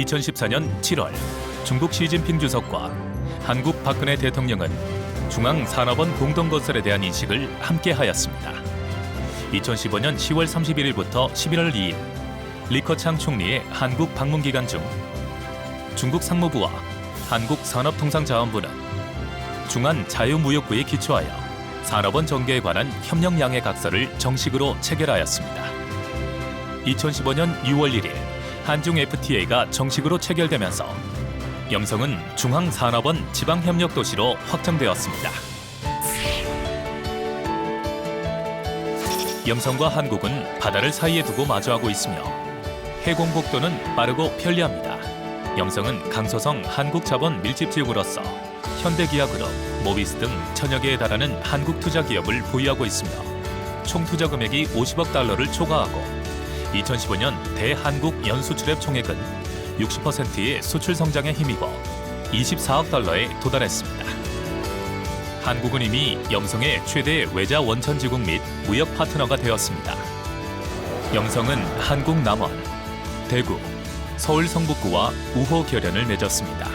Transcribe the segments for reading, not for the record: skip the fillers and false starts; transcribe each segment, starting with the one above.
2014년 7월 중국 시진핑 주석과 한국 박근혜 대통령은 중앙산업원 공동건설에 대한 인식을 함께하였습니다. 2015년 10월 31일부터 11월 2일 리커창 총리의 한국 방문 기간 중 중국 상무부와 한국산업통상자원부는 중한자유무역부에 기초하여 산업원 전개에 관한 협력 양해 각서를 정식으로 체결하였습니다. 2015년 6월 1일 한중 FTA가 정식으로 체결되면서 염성은 중앙산업원 지방협력도시로 확정되었습니다. 염성과 한국은 바다를 사이에 두고 마주하고 있으며 해공복도는 빠르고 편리합니다. 염성은 강소성 한국자본 밀집지역으로서 현대기아그룹, 모비스 등 천여 개에 달하는 한국 투자 기업을 보유하고 있으며 총 투자 금액이 50억 달러를 초과하고 2015년 대한국 연수출입 총액은 60%의 수출 성장에 힘입어 24억 달러에 도달했습니다. 한국은 이미 염성의 최대 외자 원천지국 및 무역 파트너가 되었습니다. 염성은 한국 남원, 대구, 서울 성북구와 우호 결연을 맺었습니다.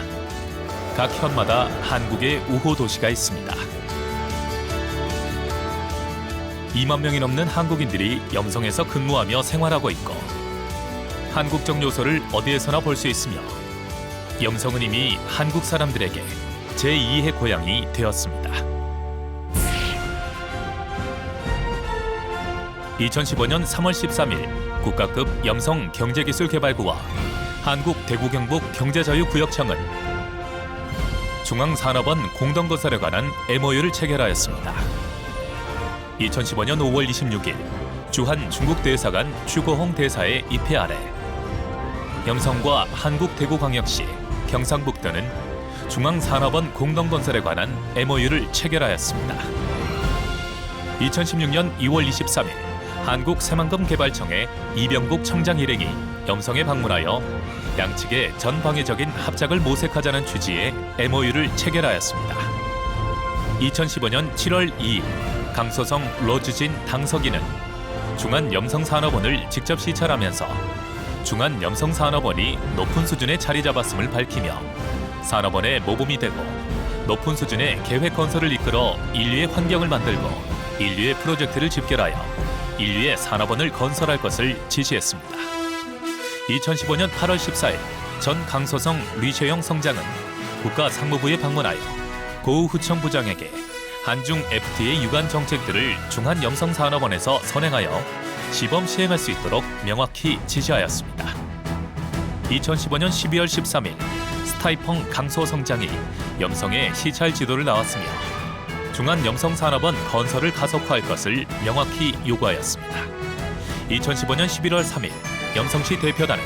각 현마다 한국의 우호 도시가 있습니다. 2만 명이 넘는 한국인들이 염성에서 근무하며 생활하고 있고 한국적 요소를 어디에서나 볼 수 있으며 염성은 이미 한국 사람들에게 제2의 고향이 되었습니다. 2015년 3월 13일 국가급 염성 경제기술개발구와 한국 대구경북 경제자유구역청은 중앙산업원 공동건설에 관한 MOU를 체결하였습니다. 2015년 5월 26일 주한 중국 대사관 추고홍 대사의 입회 아래 염성과 한국 대구광역시, 경상북도는 중앙산업원 공동건설에 관한 MOU를 체결하였습니다. 2016년 2월 23일 한국새만금개발청의 이병국 청장 일행이 염성에 방문하여 양측의 전방위적인 합작을 모색하자는 취지의 MOU를 체결하였습니다. 2015년 7월 2일 강소성 로즈진 당서기는 중한염성산업원을 직접 시찰하면서 중한염성산업원이 높은 수준의 자리 잡았음을 밝히며 산업원의 모범이 되고 높은 수준의 계획 건설을 이끌어 인류의 환경을 만들고 인류의 프로젝트를 집결하여 인류의 산업원을 건설할 것을 지시했습니다. 2015년 8월 14일 전 강소성 류채영 성장은 국가상무부에 방문하여 고우후청 부장에게 한중 FTA 유관 정책들을 중한염성산업원에서 선행하여 시범 시행할 수 있도록 명확히 지시하였습니다. 2015년 12월 13일 스타이펑 강소 성장이 염성의 시찰 지도를 나왔으며 중한염성산업원 건설을 가속화할 것을 명확히 요구하였습니다. 2015년 11월 3일 염성시 대표단은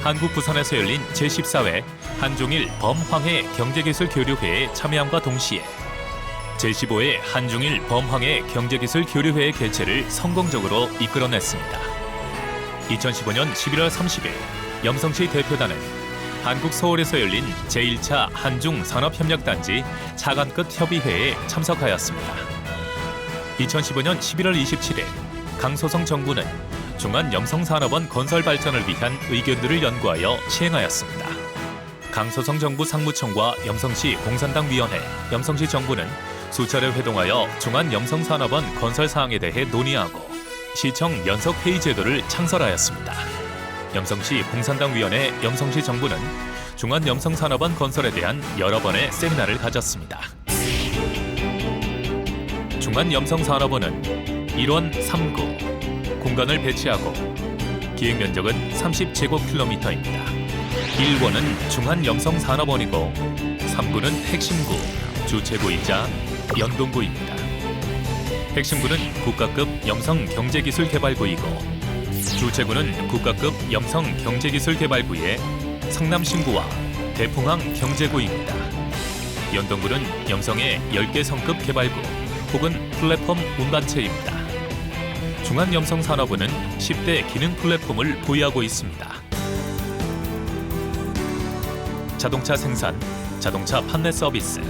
한국 부산에서 열린 제14회 한중일 범황해 경제기술 교류회에 참여함과 동시에 제15회 한중일 범황해 경제기술 교류회의 개최를 성공적으로 이끌어냈습니다. 2015년 11월 30일 염성시 대표단은 한국 서울에서 열린 제1차 한중 산업협력단지 차관급 협의회에 참석하였습니다. 2015년 11월 27일 강소성 정부는 중한염성산업원 건설 발전을 위한 의견들을 연구하여 시행하였습니다. 강소성 정부 상무청과 염성시 공산당위원회, 염성시 정부는 수차례 회동하여 중한염성산업원 건설 사항에 대해 논의하고 시청 연석회의 제도를 창설하였습니다. 염성시 공산당위원회, 염성시 정부는 중한염성산업원 건설에 대한 여러 번의 세미나를 가졌습니다. 중한염성산업원은 1원 3구, 공간을 배치하고 기획면적은 30제곱킬로미터입니다. 1원은 중한염성산업원이고 3구는 핵심구, 주체구이자 연동구입니다. 핵심구는 국가급 염성경제기술개발구이고 주체구는 국가급 염성경제기술개발구의 성남신구와 대풍항 경제구입니다. 연동구는 염성의 10개 성급 개발구 혹은 플랫폼 운반체입니다. 중한염성산업원은 10대 기능 플랫폼을 보유하고 있습니다. 자동차 생산, 자동차 판매 서비스,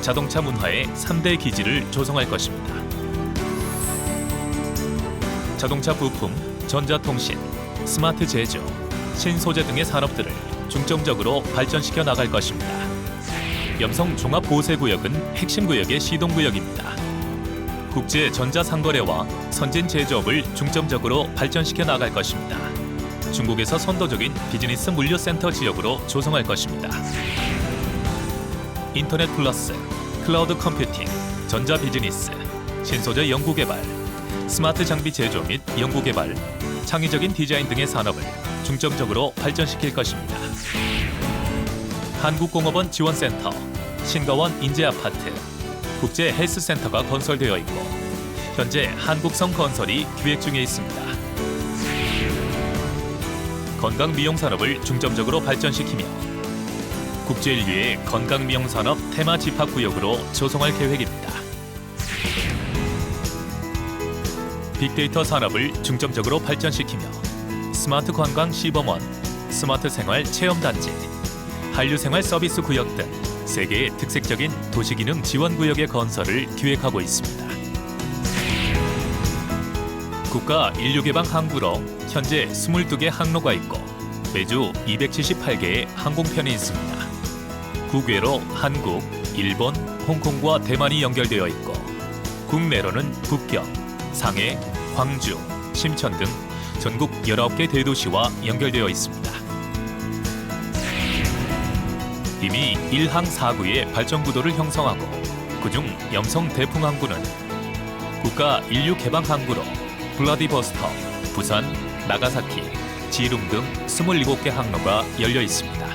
자동차 문화의 3대 기지를 조성할 것입니다. 자동차 부품, 전자통신, 스마트 제조, 신소재 등의 산업들을 중점적으로 발전시켜 나갈 것입니다. 염성 종합보세구역은 핵심 구역의 시동구역입니다. 국제 전자상거래와 선진 제조업을 중점적으로 발전시켜 나갈 것입니다. 중국에서 선도적인 비즈니스 물류센터 지역으로 조성할 것입니다. 인터넷 플러스, 클라우드 컴퓨팅, 전자 비즈니스, 신소재 연구개발, 스마트 장비 제조 및 연구개발, 창의적인 디자인 등의 산업을 중점적으로 발전시킬 것입니다. 한국공업원 지원센터, 신가원 인재아파트, 국제 헬스센터가 건설되어 있고 현재 한국성 건설이 기획 중에 있습니다. 건강미용 산업을 중점적으로 발전시키며 국제인류의 건강미용 산업 테마 집합구역으로 조성할 계획입니다. 빅데이터 산업을 중점적으로 발전시키며 스마트 관광 시범원, 스마트 생활 체험단지, 한류생활 서비스 구역 등 세계의 특색적인 도시기능 지원구역의 건설을 기획하고 있습니다. 국가 인류개방 항구로 현재 22개 항로가 있고 매주 278개의 항공편이 있습니다. 국외로 한국, 일본, 홍콩과 대만이 연결되어 있고 국내로는 북경, 상해, 광주, 심천 등 전국 19개 대도시와 연결되어 있습니다. 이미 1항 4구의 발전 구도를 형성하고 그중 염성 대풍항구는 국가 인류 개방 항구로 블라디보스톡, 부산, 나가사키, 지룸 등 27개 항로가 열려 있습니다.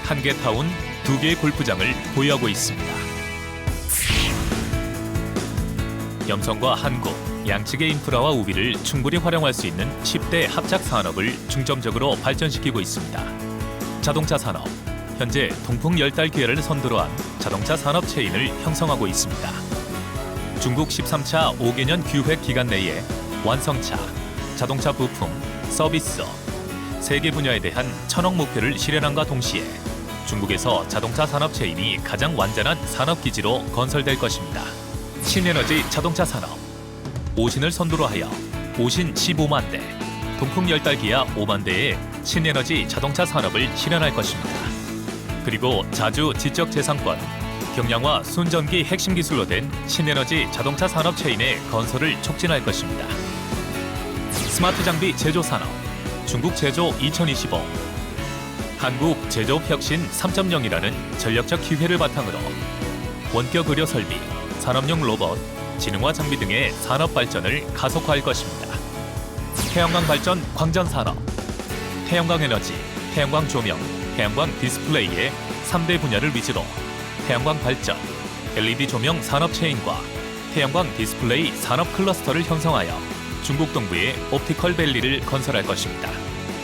한계타운 2개의 골프장을 보유하고 있습니다. 염성과 한국, 양측의 인프라와 우비를 충분히 활용할 수 있는 10대 합작 산업을 중점적으로 발전시키고 있습니다. 자동차 산업, 현재 동풍 10달 기회를 선두로 한 자동차 산업 체인을 형성하고 있습니다. 중국 13차 5개년 기획 기간 내에 완성차, 자동차 부품, 서비스업, 세계 분야에 대한 1000억 목표를 실현함과 동시에 중국에서 자동차 산업 체인이 가장 완전한 산업 기지로 건설될 것입니다. 신에너지 자동차 산업, 오신을 선두로 하여 오신 15만 대, 동풍 10달 기아 5만 대의 신에너지 자동차 산업을 실현할 것입니다. 그리고 자주 지적재산권, 경량화 순전기 핵심 기술로 된 신에너지 자동차 산업 체인의 건설을 촉진할 것입니다. 스마트 장비 제조 산업, 중국 제조 2025, 한국 제조업 혁신 3.0이라는 전략적 기회를 바탕으로 원격 의료 설비, 산업용 로봇, 지능화 장비 등의 산업 발전을 가속화할 것입니다. 태양광 발전 광전 산업, 태양광 에너지, 태양광 조명, 태양광 디스플레이의 3대 분야를 위주로 태양광 발전, LED 조명 산업 체인과 태양광 디스플레이 산업 클러스터를 형성하여 중국 동부에 옵티컬 밸리를 건설할 것입니다.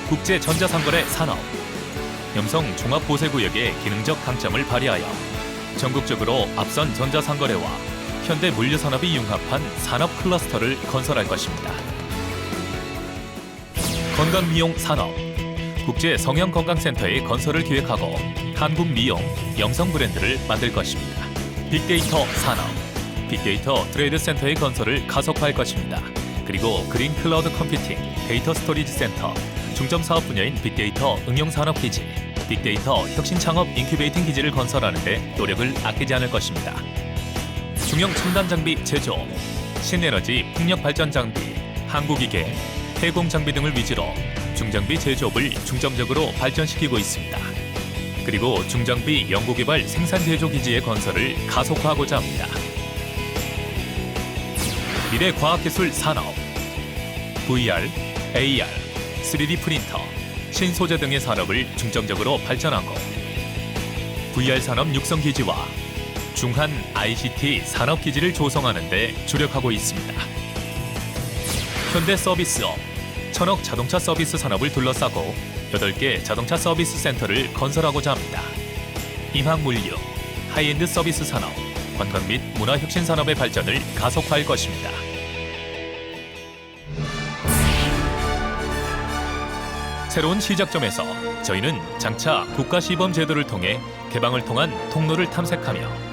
국제 전자상거래 산업, 염성 종합보세구역의 기능적 강점을 발휘하여 전국적으로 앞선 전자상거래와 현대 물류산업이 융합한 산업 클러스터를 건설할 것입니다. 건강미용 산업, 국제 성형건강센터의 건설을 기획하고 한국미용, 염성 브랜드를 만들 것입니다. 빅데이터 산업, 빅데이터 트레이드 센터의 건설을 가속화할 것입니다. 그리고 그린 클라우드 컴퓨팅, 데이터 스토리지 센터, 중점 사업 분야인 빅데이터 응용 산업 기지, 빅데이터 혁신 창업 인큐베이팅 기지를 건설하는 데 노력을 아끼지 않을 것입니다. 중형 첨단 장비 제조, 신에너지 풍력 발전 장비, 항구기계, 해공 장비 등을 위주로 중장비 제조업을 중점적으로 발전시키고 있습니다. 그리고 중장비 연구개발 생산 제조 기지의 건설을 가속화하고자 합니다. 미래 과학기술 산업, VR, AR, 3D 프린터, 신소재 등의 산업을 중점적으로 발전하고 VR 산업 육성 기지와 중한 ICT 산업 기지를 조성하는 데 주력하고 있습니다. 현대 서비스업, 1000억 자동차 서비스 산업을 둘러싸고 8개 자동차 서비스 센터를 건설하고자 합니다. 임항물류, 하이엔드 서비스 산업, 관광 및 문화혁신 산업의 발전을 가속화할 것입니다. 새로운 시작점에서 저희는 장차 국가시범 제도를 통해 개방을 통한 통로를 탐색하며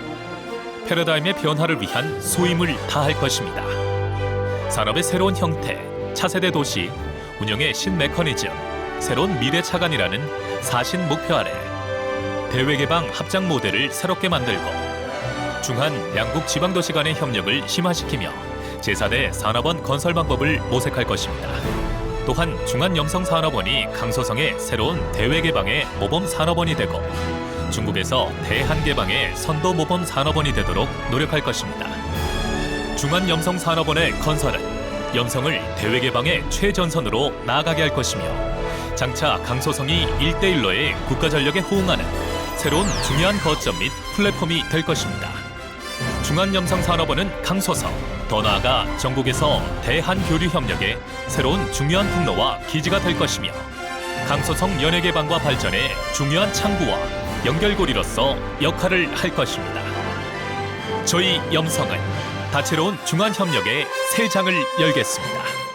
패러다임의 변화를 위한 소임을 다할 것입니다. 산업의 새로운 형태, 차세대 도시, 운영의 신메커니즘, 새로운 미래 차관이라는 사신 목표 아래 대외 개방 합작 모델을 새롭게 만들고 중한 양국 지방도시 간의 협력을 심화시키며 제4대 산업원 건설 방법을 모색할 것입니다. 또한 중한염성산업원이 강소성의 새로운 대외 개방의 모범 산업원이 되고 중국에서 대한 개방의 선도 모범 산업원이 되도록 노력할 것입니다. 중한염성산업원의 건설은 염성을 대외 개방의 최전선으로 나아가게 할 것이며 장차 강소성이 1대1로의 국가전력에 호응하는 새로운 중요한 거점 및 플랫폼이 될 것입니다. 중한염성산업원은 강소성, 더 나아가 전국에서 대한교류 협력의 새로운 중요한 통로와 기지가 될 것이며 강소성 연해 개방과 발전의 중요한 창구와 연결고리로서 역할을 할 것입니다. 저희 염성은 다채로운 중한 협력의 새 장을 열겠습니다.